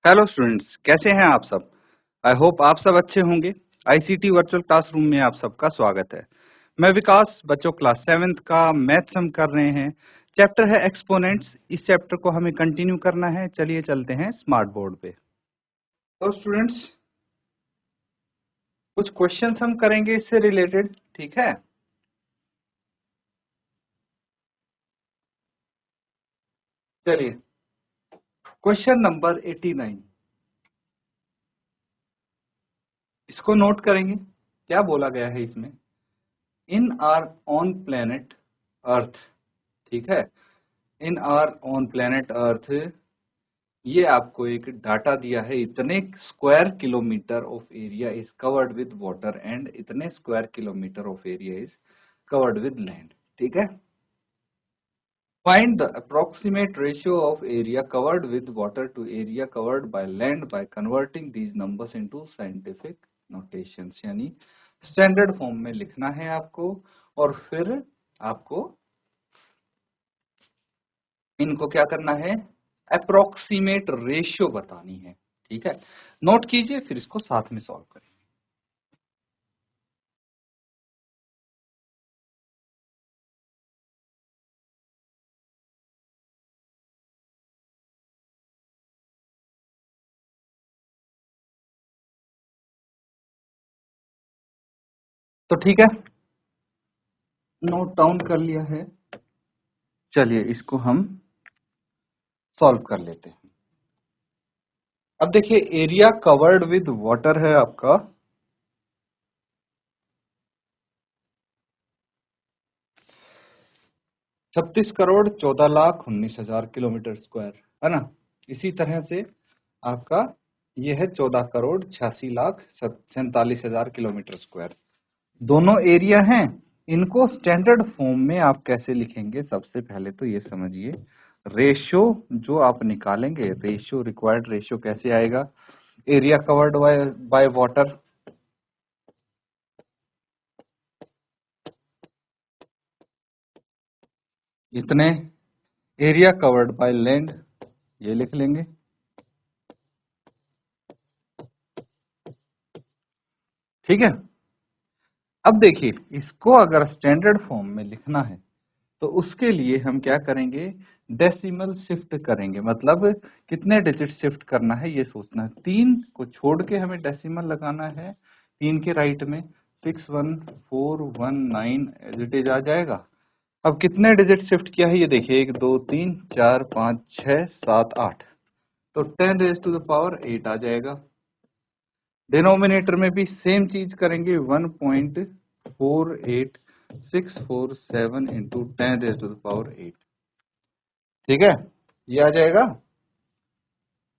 Hello students, कैसे हैं आप सब। आई होप आप सब अच्छे होंगे। आईसीटी वर्चुअल क्लासरूम में आप सबका स्वागत है। मैं विकास, बच्चों क्लास 7th का मैथ्स हम कर रहे हैं। चैप्टर है एक्सपोनेंट्स। इस चैप्टर को हमें कंटिन्यू करना है। चलिए चलते हैं स्मार्ट बोर्ड पे। तो स्टूडेंट्स, कुछ क्वेश्चंस हम करेंगे इससे रिलेटेड, ठीक है। चलिए, क्वेश्चन नंबर 89 इसको नोट करेंगे। क्या बोला गया है इसमें? In our on planet Earth, ठीक है। In our on planet Earth, ये आपको एक डाटा दिया है। इतने square kilometre of area is covered with water and इतने square kilometre of area is covered with land, ठीक है। Find the approximate ratio of area covered with water to area covered by land by converting these numbers into scientific notations, यानी standard form में लिखना है आपको और फिर आपको इनको क्या करना है, अप्रोक्सीमेट रेशियो बतानी है, ठीक है। नोट कीजिए, फिर इसको साथ में सॉल्व करें। तो ठीक है, नोट डाउन कर लिया है। चलिए इसको हम सॉल्व कर लेते हैं। अब देखिए, एरिया कवर्ड विद वाटर है आपका 36,14,19,000 किलोमीटर स्क्वायर, है ना। इसी तरह से आपका ये है 14,86,47,000 किलोमीटर स्क्वायर। दोनों एरिया हैं। इनको स्टैंडर्ड फॉर्म में आप कैसे लिखेंगे? सबसे पहले तो ये समझिए, रेशियो जो आप निकालेंगे, रेशियो रिक्वायर्ड रेशियो कैसे आएगा? एरिया कवर्ड बाय वाटर इतने, एरिया कवर्ड बाय लैंड ये लिख लेंगे, ठीक है। अब देखिए, इसको अगर स्टैंडर्ड फॉर्म में लिखना है तो उसके लिए हम क्या करेंगे, डेसिमल शिफ्ट करेंगे। मतलब कितने डिजिट शिफ्ट करना है ये सोचना है। 3 को छोड़ के हमें डेसिमल लगाना है। 3 के राइट में 61419 एज इट इज आ जाएगा। अब कितने डिजिट शिफ्ट किया है ये देखिए, 1 2 3 4 5 6 7 8, तो 10 रेज टू द पावर 8 आ जाएगा। डिनोमिनेटर में भी सेम चीज करेंगे, 1.48647 into 10 raise to the power 8, ठीक है। ये आ जाएगा।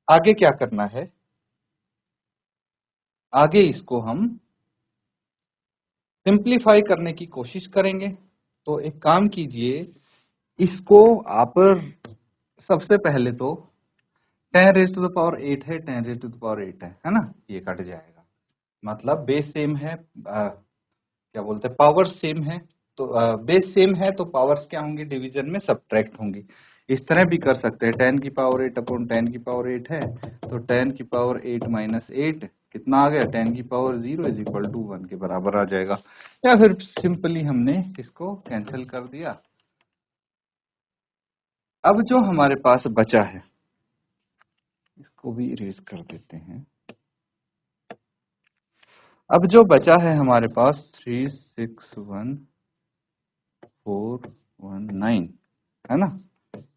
आगे क्या करना है, आगे इसको हम सिंप्लीफाई करने की कोशिश करेंगे। तो एक काम कीजिए, इसको आप सबसे पहले तो 10 रेज टू द पावर 8 है, 10 रेज टू द पावर 8 है ना, ये कट जाएगा। मतलब बेस सेम है, क्या बोलते हैं, पावर सेम है। तो बेस सेम है तो पावर्स क्या होंगी, डिवीजन में सब्ट्रैक्ट होंगी। इस तरह भी कर सकते हैं, 10 की पावर 8 अपॉन 10 की पावर 8 है, तो 10 की पावर 8 माइनस 8 कितना आ गया, 10 की पावर 0 इज इक्वल टू 1 के बराबर आ जाएगा। या फिर सिंपली हमने इसको कैंसिल कर दिया। अब जो हमारे पास बचा है, इसको भी इरेज कर देते हैं। अब जो बचा है हमारे पास 361419, है ना,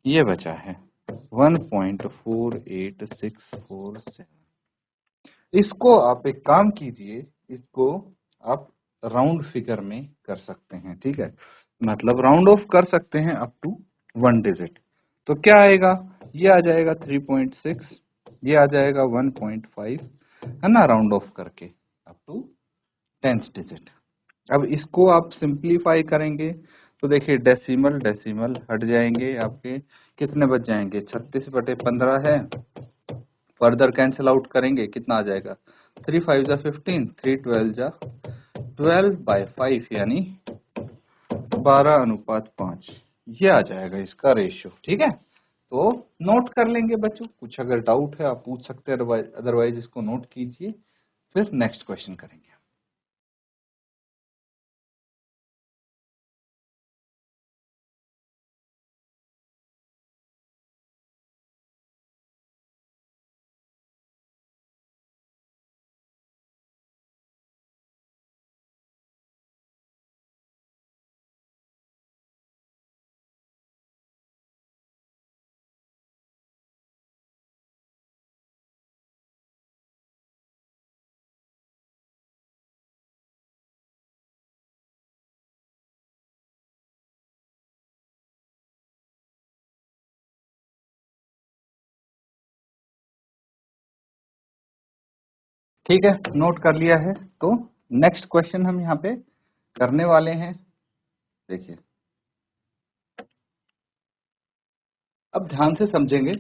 ये बचा है 1.48647। इसको आप एक काम कीजिए, इसको आप राउंड फिगर में कर सकते हैं, ठीक है। मतलब राउंड ऑफ कर सकते हैं अप टू 1 डिजिट। तो क्या आएगा, ये आ जाएगा 3.6, ये आ जाएगा 1.5, है ना, राउंड ऑफ करके अप टू 10th डिजिट। अब इसको आप सिंप्लीफाई करेंगे तो देखिए, डेसिमल डेसिमल हट जाएंगे आपके, कितने बच जाएंगे, 36/15 है। फर्दर कैंसिल आउट करेंगे, कितना आ जाएगा, 3 5 जा 15, 3 12 जा 12/5, यानी 12:5, ये आ जाएगा इसका रेशियो, ठीक है। तो नोट कर लेंगे बच्चों, कुछ अगर डाउट है आप पूछ सकते हैं, अदरवाइज इसको नोट कीजिए, फिर नेक्स्ट क्वेश्चन करेंगे। ठीक है, नोट कर लिया है, तो नेक्स्ट क्वेश्चन हम यहाँ पे करने वाले हैं। देखिए, अब ध्यान से समझेंगे।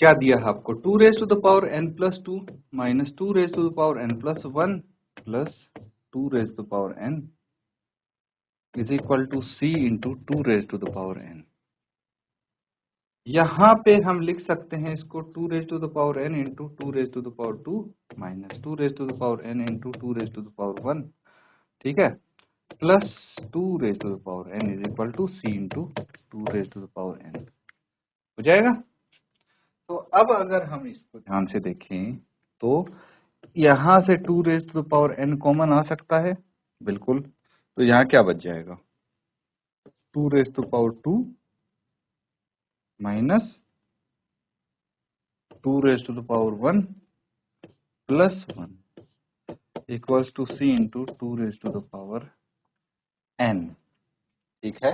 क्या दिया है आपको, 2 raise to the power n plus 2 minus 2 raise to the power n plus 1 plus 2 raise to the power n is equal to c into 2 raise to the power n। यहाँ पे हम लिख सकते हैं इसको 2 raise to the power n into 2 raise to the power 2 minus 2 raise to the power n into 2 raise to the power 1, ठीक है, plus 2 raise to the power n is equal to c into 2 raise to the power n। हो जाएगा। तो अब अगर हम इसको ध्यान से देखें तो यहां से 2 raise to the power n common आ सकता है, बिल्कुल। तो यहाँ क्या बच जाएगा, 2 raise to power 2 minus 2 raise to the power 1 plus 1 equals to c into 2 raise to the power n। ठीक है,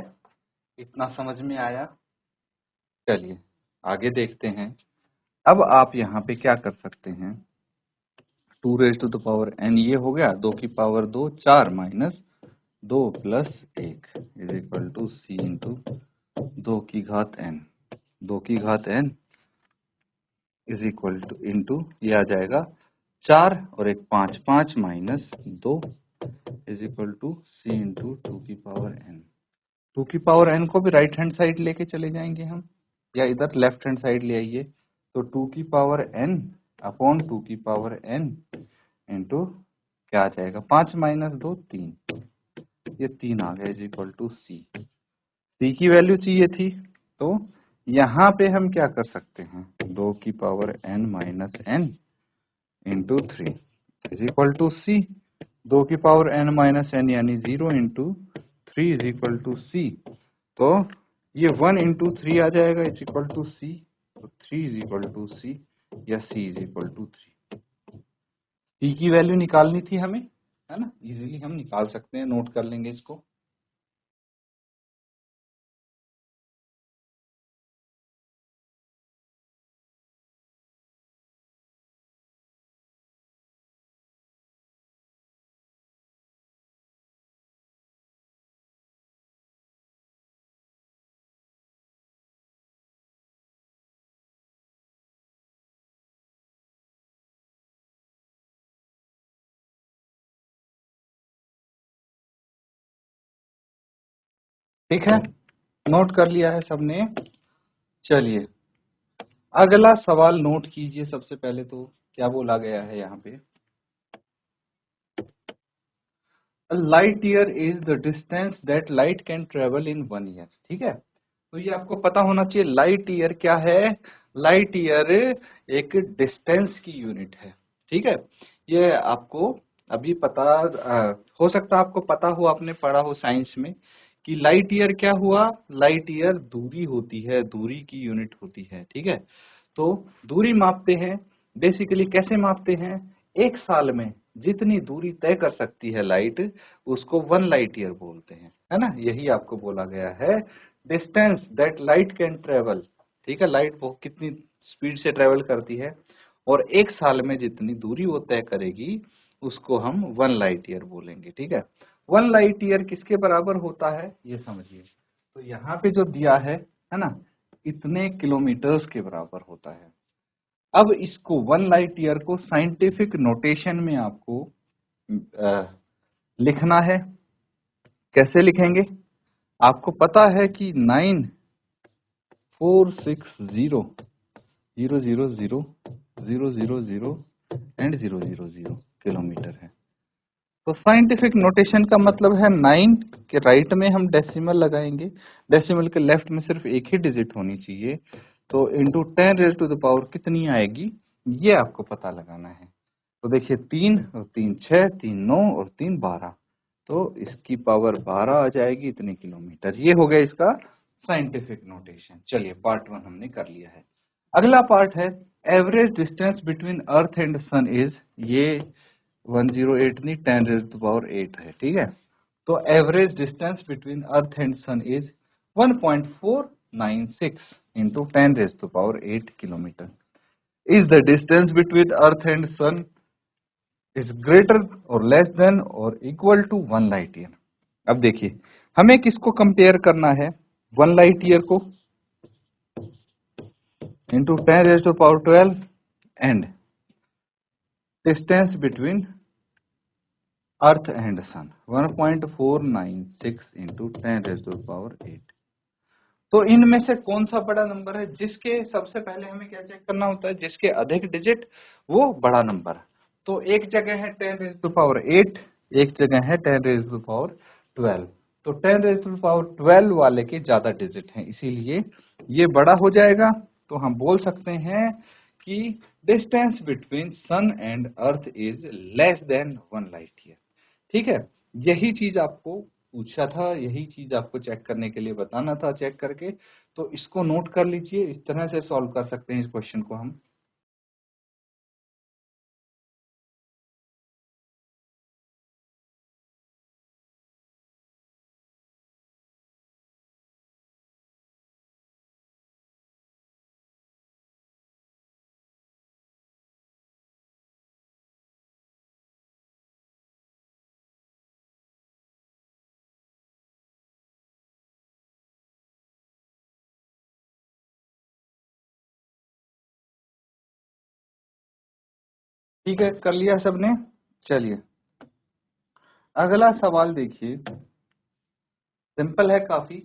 इतना समझ में आया। चलिए आगे देखते हैं। अब आप यहाँ पे क्या कर सकते हैं, 2 raise to the power n ये हो गया, 2 की power 2 4 minus 2 plus 1 is equal to c into 2 की घात n, 2 की घात n is equal to into ये आ जाएगा 4 और एक 5, 5 minus 2 is equal to c into 2 की पावर n। 2 की पावर n को भी राइट हैंड साइड लेके चले जाएंगे हम, या इधर लेफ्ट हैंड साइड ले आइए, तो 2 की पावर n अपॉन 2 की पावर n इंटू क्या आ जाएगा, 5 माइनस 2 3, ये 3 आ गया is equal to c। c की वैल्यू चाहिए थी, तो यहाँ पे हम क्या कर सकते हैं, 2 की power n minus n into 3 is equal to c। 2 की पावर n माइनस n यानी 0 into 3 is equal to c। तो ये 1 इंटू 3 आ जाएगा इज इक्वल टू c, तो 3 इज इक्वल टू c या c is equal to 3। c की value निकालनी थी हमें, है ना, इजीली हम निकाल सकते हैं, नोट कर लेंगे इसको। ठीक है, नोट कर लिया है सबने। चलिए अगला सवाल नोट कीजिए। सबसे पहले तो क्या बोला गया है यहाँ पे, A light year is the distance that light can travel in 1 year। ठीक है, तो ये आपको पता होना चाहिए, लाइट ईयर क्या है, लाइट ईयर एक डिस्टेंस की यूनिट है। ठीक है, ये आपको अभी पता हो सकता है, आपको पता हो, आपने पढ़ा हो साइंस में कि लाइट ईयर क्या हुआ, लाइट ईयर दूरी होती है, दूरी की यूनिट होती है। ठीक है, तो दूरी मापते हैं, बेसिकली कैसे मापते हैं, एक साल में जितनी दूरी तय कर सकती है लाइट, उसको 1 लाइट ईयर बोलते हैं, है ना, यही आपको बोला गया है, distance that light can travel. ठीक है, लाइट वो कितनी स्पीड से ट्रेवल करती है, और एक साल में जितनी दूरी वो तय करेगी उसको हम 1 लाइट ईयर बोलेंगे। ठीक है, 1 लाइट ईयर किसके बराबर होता है ये समझिए, तो यहाँ पे जो दिया है ना, इतने किलोमीटर्स के बराबर होता है। अब इसको 1 लाइट ईयर को साइंटिफिक नोटेशन में आपको लिखना है। कैसे लिखेंगे, आपको पता है कि 9,460,000,000 एंड 000 किलोमीटर है। तो साइंटिफिक नोटेशन का मतलब है 9 के राइट में हम डेसिमल लगाएंगे, डेसिमल के लेफ्ट में सिर्फ एक ही डिजिट होनी चाहिए, तो into 10 raise to the power कितनी आएगी ये आपको पता लगाना है। तो देखिए 3 और 3 6, 3 9 और 3 12, तो इसकी पावर 12 आ जाएगी इतने किलोमीटर। ये हो गया इसका साइंटिफिक नोटेशन। चलिए पार्ट 1 हमने कर लिया है। अगला पार्ट है average distance between earth and sun is, ये 108 नहीं 10 रेज टू पावर 8 है, ठीक है। तो average distance between earth and sun is 1.496 into 10 raise to power 8 kilometre. Is the distance between earth and sun is greater और less than और equal to 1 light year. अब देखिए हमें किसको कंपेयर करना है, 1 लाइट ईयर को into 10 raise to power 12 and distance between earth and sun 1.496 into 10 raise to power 8। तो इनमें से कौन सा बड़ा नंबर है, जिसके सबसे पहले हमें क्या चेक करना होता है, जिसके अधिक डिजिट वो बड़ा नंबर। तो एक जगह है 10 रेज टू पावर 8, एक जगह है 10 रेज टू पावर 12। तो 10 रेज टू पावर 12 वाले के ज्यादा डिजिट हैं, इसीलिए ये बड़ा हो जाएगा। तो हम बोल सकते हैं कि distance between sun and earth is less than 1 light year. ठीक है, यही चीज आपको पूछा था, यही चीज आपको चेक करने के लिए बताना था चेक करके। तो इसको नोट कर लीजिए, इस तरह से सॉल्व कर सकते हैं इस क्वेश्चन को हम। ठीक है, कर लिया सबने। चलिए अगला सवाल देखिए, सिंपल है काफी।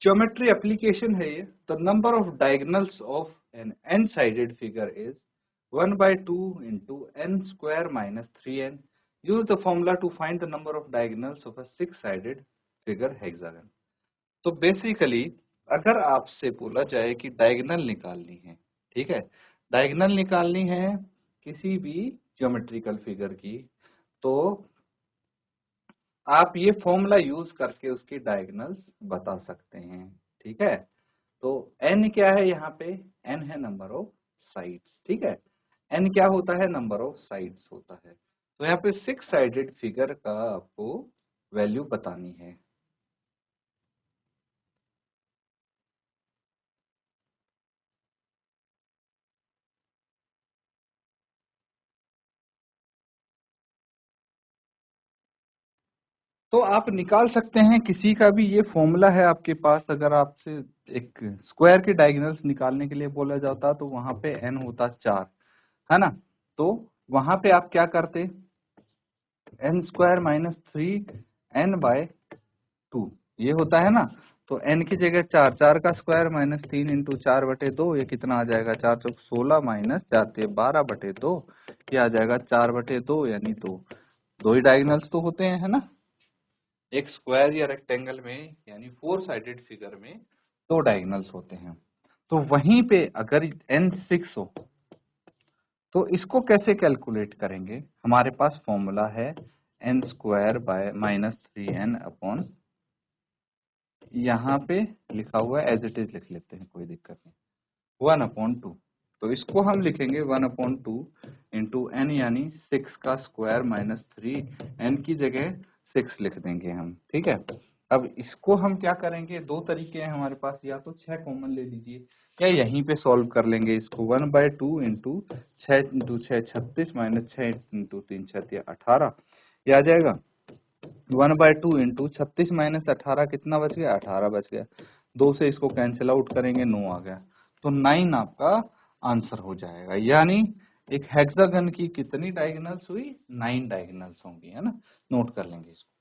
ज्योमेट्री एप्लीकेशन है ये। The number of diagonals of an n sided figure is 1/2 into n square minus 3n। Use the formula to find the number of diagonals of a 6 sided figure hexagon. तो basically अगर आपसे बोला जाए कि diagonal निकालनी है, ठीक है, डायगोनल निकालनी है किसी भी ज्योमेट्रिकल फिगर की, तो आप ये फॉर्मूला यूज करके उसकी डायगोनल्स बता सकते हैं। ठीक है, तो n क्या है यहाँ पे, n है नंबर ऑफ साइड्स। ठीक है, n क्या होता है, नंबर ऑफ साइड्स होता है। तो यहाँ पे 6 साइडेड फिगर का आपको वैल्यू बतानी है। तो आप निकाल सकते हैं किसी का भी, ये फॉर्मूला है आपके पास। अगर आपसे एक स्क्वायर के डायगोनल्स निकालने के लिए बोला जाता तो वहां पे n होता 4, है ना। तो वहां पे आप क्या करते, n स्क्वायर माइनस 3n/2 ये होता है ना। तो n की जगह 4, 4 का स्क्वायर माइनस 3 इंटू 4/2, ये कितना आ जाएगा, 4 चौक 16 माइनस 4 12/2, ये आ जाएगा 4/2, यानी दो ही डायगोनल्स तो होते हैं, है ना। एक स्क्वायर या रेक्टेंगल में यानी 4 साइडेड फिगर में 2 डायगोनल्स होते हैं। तो वहीं पे अगर n 6 हो तो इसको कैसे कैलकुलेट करेंगे, हमारे पास फॉर्मूला है n square by minus 3n upon, यहाँ पे लिखा हुआ है एज इट इज लिख लेते हैं, कोई दिक्कत नहीं, 1/2। तो इसको हम लिखेंगे 1/2 इंटू एन, यानी 6 का स्क्वायर माइनस 3, एन की जगह 6 लिख देंगे हम। ठीक है, अब इसको हम क्या करेंगे, दो तरीके हैं हमारे पास, या तो 6 कॉमन ले लीजिए, या यहीं पे सॉल्व कर लेंगे इसको। 1/2 इंटू 6 इंटू 6 36 माइनस 6 इंटू 3 6 18, ये आ जाएगा 1/2 इंटू 36 माइनस 18 कितना बच गया, 18 बच गया। 2 से इसको कैंसिल आउट करेंगे, 9 आ गया। तो 9 आपका आंसर हो जाएगा, यानी एक हेक्सागन की कितनी डायगोनल्स हुई? 9 डायगोनल्स होंगी, है ना। नोट कर लेंगे इसको।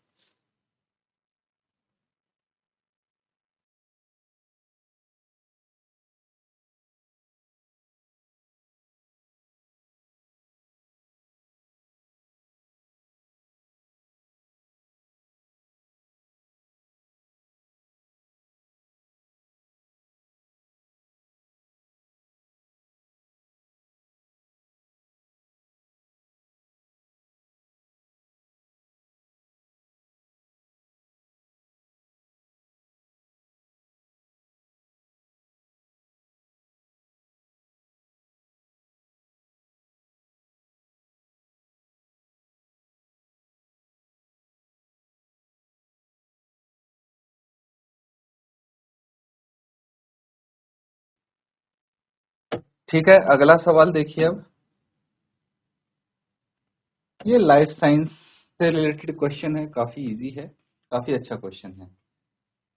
ठीक है, अगला सवाल देखिए अब। ये लाइफ साइंस से रिलेटेड क्वेश्चन है, काफी इजी है, काफी अच्छा क्वेश्चन है।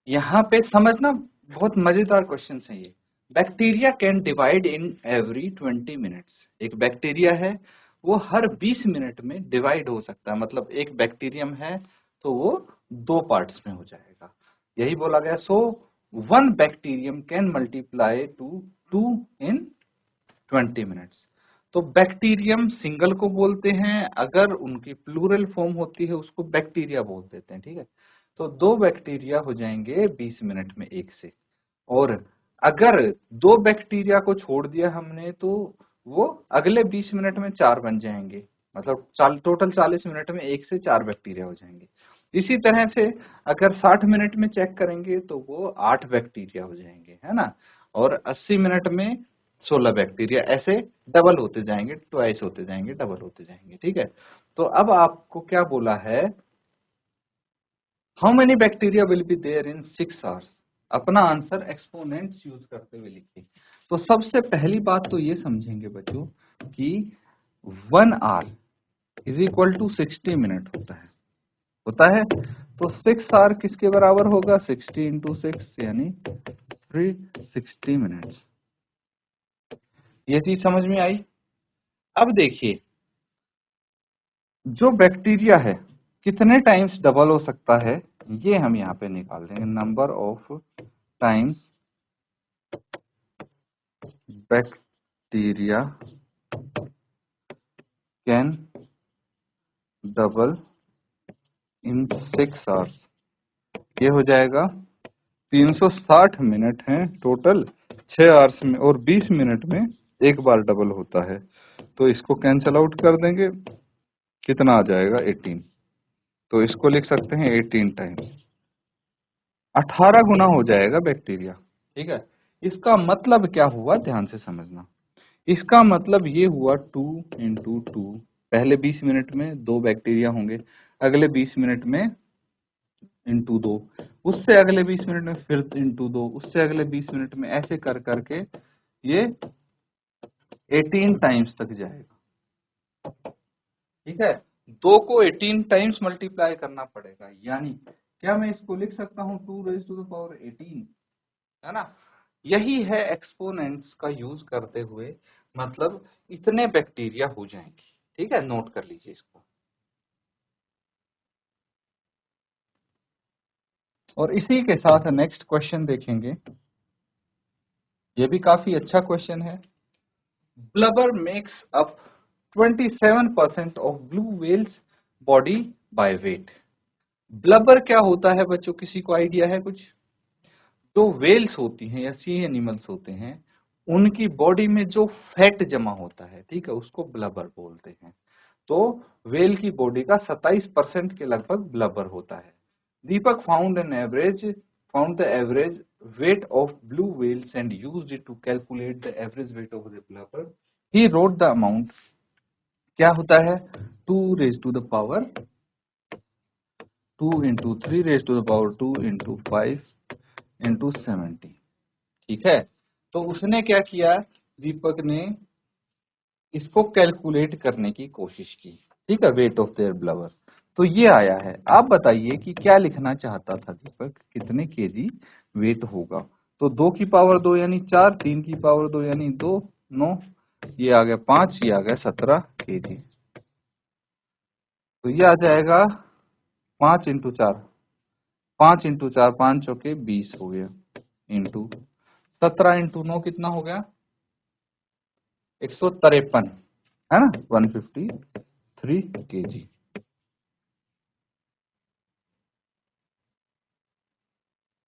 यहाँ पे समझना, बहुत मजेदार क्वेश्चन है ये। Bacteria can divide in every 20 minutes. एक बैक्टीरिया है, वो हर 20 मिनट में डिवाइड हो सकता है। मतलब एक बैक्टीरियम है तो वो 2 पार्ट्स में हो जाएगा, यही बोला गया। सो 1 bacterium can multiply two 2 in 20 minutes. तो बैक्टीरियम सिंगल को बोलते हैं, अगर उनकी प्लूरल फॉर्म होती है उसको बैक्टीरिया बोल देते हैं, ठीक है। तो 2 बैक्टीरिया हो जाएंगे 20 मिनट में एक से। और अगर 2 बैक्टीरिया को छोड़ दिया हमने तो वो अगले 20 मिनट में 4 बन जाएंगे। मतलब टोटल 40 मिनट में 1 से 4 बैक्टीरिया हो जाएंगे। इसी तरह से अगर 60 मिनट में चेक करेंगे तो वो 8 बैक्टीरिया हो जाएंगे, है ना। और 80 मिनट में 16 बैक्टीरिया, ऐसे डबल होते जाएंगे, ट्वाइस होते जाएंगे, डबल होते जाएंगे, ठीक है। तो अब आपको क्या बोला है, how many bacteria will be there in 6 hours. अपना आंसर एक्सपोनेंट्स यूज करते हुए लिखिए। तो सबसे पहली बात तो ये समझेंगे बच्चों कि 1 hour is equal to 60 minute होता है। तो 6 आवर किसके बराबर होगा? 60 इंटू 6 यानी 360 मिनट्स। ये चीज समझ में आई। अब देखिए, जो बैक्टीरिया है कितने टाइम्स डबल हो सकता है, ये हम यहाँ पे निकाल देंगे। Number of times bacteria can double in 6 hours. ये हो जाएगा 360 मिनट है टोटल 6 आवर्स में, और 20 मिनट में एक बार डबल होता है। तो इसको कैंसल आउट कर देंगे, कितना आ जाएगा? 18। तो इसको लिख सकते हैं 18 टाइम्स, 18 गुना हो जाएगा बैक्टीरिया, ठीक है। इसका मतलब क्या हुआ, ध्यान से समझना। इसका मतलब ये हुआ 2 इंटू 2, पहले 20 मिनट में 2 बैक्टीरिया होंगे, अगले 20 मिनट में इंटू 2, उससे अगले 20 मिनट में फिर इंटू 2, उससे अगले 20 मिनट में, ऐसे कर करके ये 18 टाइम्स तक जाएगा, ठीक है। 2 को 18 टाइम्स मल्टीप्लाई करना पड़ेगा, यानी क्या मैं इसको लिख सकता हूँ 2 रेज़ टू द पावर 18, है ना। यही है एक्सपोनेंट्स का यूज करते हुए, मतलब इतने बैक्टीरिया हो जाएंगे, ठीक है। नोट कर लीजिए इसको। और इसी के साथ नेक्स्ट क्वेश्चन देखेंगे, ये भी काफी अच्छा क्वेश्चन है। Blubber makes up 27% of blue whales body by weight. Blubber क्या होता है बच्चों, किसी को आइडिया है कुछ? जो वेल्स होती हैं या सी एनिमल्स होते हैं, उनकी बॉडी में जो फैट जमा होता है, ठीक है, उसको ब्लबर बोलते हैं। तो वेल की बॉडी का 27% के लगभग ब्लबर होता है। Deepak found the average weight of blue whales and used it to calculate the average weight of the blubber. He wrote the amount, क्या होता है 2 raised to the power 2 into 3 raised to the power 2 into 5 into 70, ठीक है। तो उसने क्या किया, दीपक ने इसको कैलकुलेट करने की कोशिश की, ठीक है, वेट ऑफ देयर ब्लबर। तो ये आया है। आप बताइए कि क्या लिखना चाहता था दीपक, कितने केजी वेट होगा। तो 2 की पावर 2 यानी 4, 3 की पावर 2 यानी 2, 9, ये आ गया 5, ये आ गया 17 kg। तो ये आ जाएगा 5 इंटू 4, 5 इंटू 4 5 चौके 20 हो गया, इंटू 17 इंटू 9 कितना हो गया 153, है ना, 153 kg।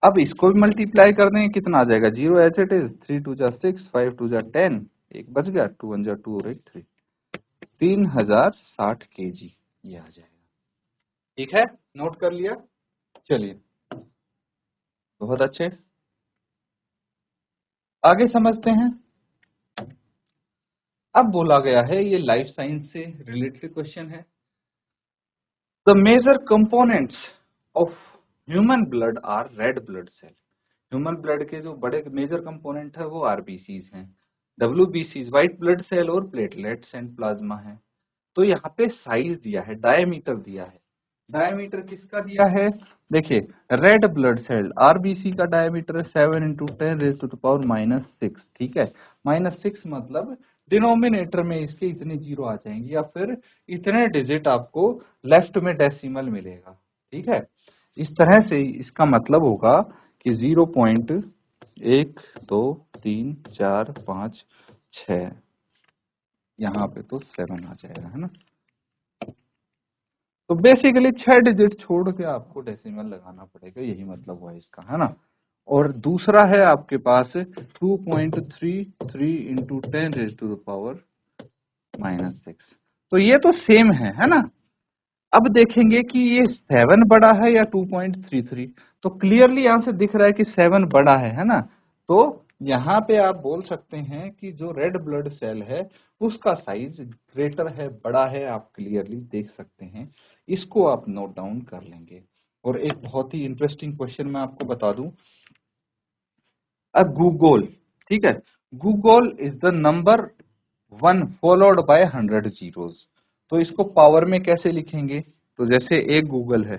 अब इसको भी मल्टीप्लाई कर देंगे, कितना आ जाएगा 0 एच इट इज, 3 2 जा 6, 5 2 जा 10, एक बच गया, 2 1 जा 2 और 1 3, 3060 kg ये आ जाएगा। ठीक है, नोट कर लिया। चलिए, बहुत अच्छे, आगे समझते हैं। अब बोला गया है, ये लाइफ साइंस से रिलेटेड क्वेश्चन है। The major components of human blood are red blood cell. Human blood के जो बड़े मेजर कंपोनेंट है वो आरबीसीज हैं, डब्ल्यूबीसीज व्हाइट ब्लड सेल और प्लेटलेट्स एंड प्लाज्मा है। तो यहाँ पे साइज दिया है, डायमीटर दिया है। डायमीटर किसका दिया है, देखिए रेड ब्लड सेल आरबीसी का डायमीटर है 7 इंटू 10⁻⁻6। ठीक है, -6 मतलब डिनोमिनेटर में इसके इतने जीरो आ जाएंगे, या फिर इतने डिजिट आपको लेफ्ट में डेसिमल मिलेगा। ठीक है, इस तरह से इसका मतलब होगा कि 0.1 2 3 4 5 6, यहाँ पे तो 7 आ जाएगा, है ना। तो बेसिकली 6 डिजिट छोड़ के आपको डेसिमल लगाना पड़ेगा, यही मतलब हुआ इसका, है ना। और दूसरा है आपके पास 2.33 इंटू 10⁻⁻6। तो ये तो सेम है ना। अब देखेंगे कि ये 7 बड़ा है या 2.33। तो क्लियरली यहां से दिख रहा है कि 7 बड़ा है ना। तो यहाँ पे आप बोल सकते हैं कि जो रेड ब्लड सेल है उसका साइज ग्रेटर है, बड़ा है, आप क्लियरली देख सकते हैं। इसको आप नोट डाउन कर लेंगे। और एक बहुत ही इंटरेस्टिंग क्वेश्चन मैं आपको बता दूं, गूगल, ठीक है, Google is the number 1 followed by 100 zeros. तो इसको पावर में कैसे लिखेंगे, तो जैसे एक गूगल है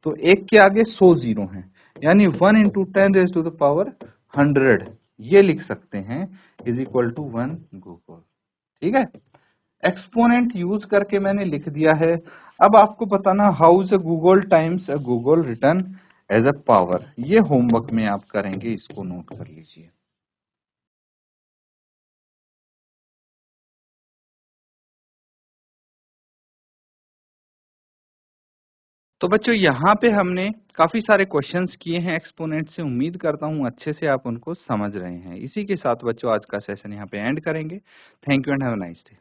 तो एक के आगे 100 जीरो हैं, यानी 1 इंटू 10⁻100 ये लिख सकते हैं, इज इक्वल टू 1 गूगल। ठीक है, एक्सपोनेंट यूज करके मैंने लिख दिया है। अब आपको बताना how is a googol times a googol return as a power, ये होमवर्क में आप करेंगे, इसको नोट कर लीजिए। तो बच्चों यहाँ पे हमने काफी सारे क्वेश्चंस किए हैं एक्सपोनेंट से। उम्मीद करता हूँ अच्छे से आप उनको समझ रहे हैं। इसी के साथ बच्चों आज का सेशन यहाँ पे एंड करेंगे। Thank you and have a nice day.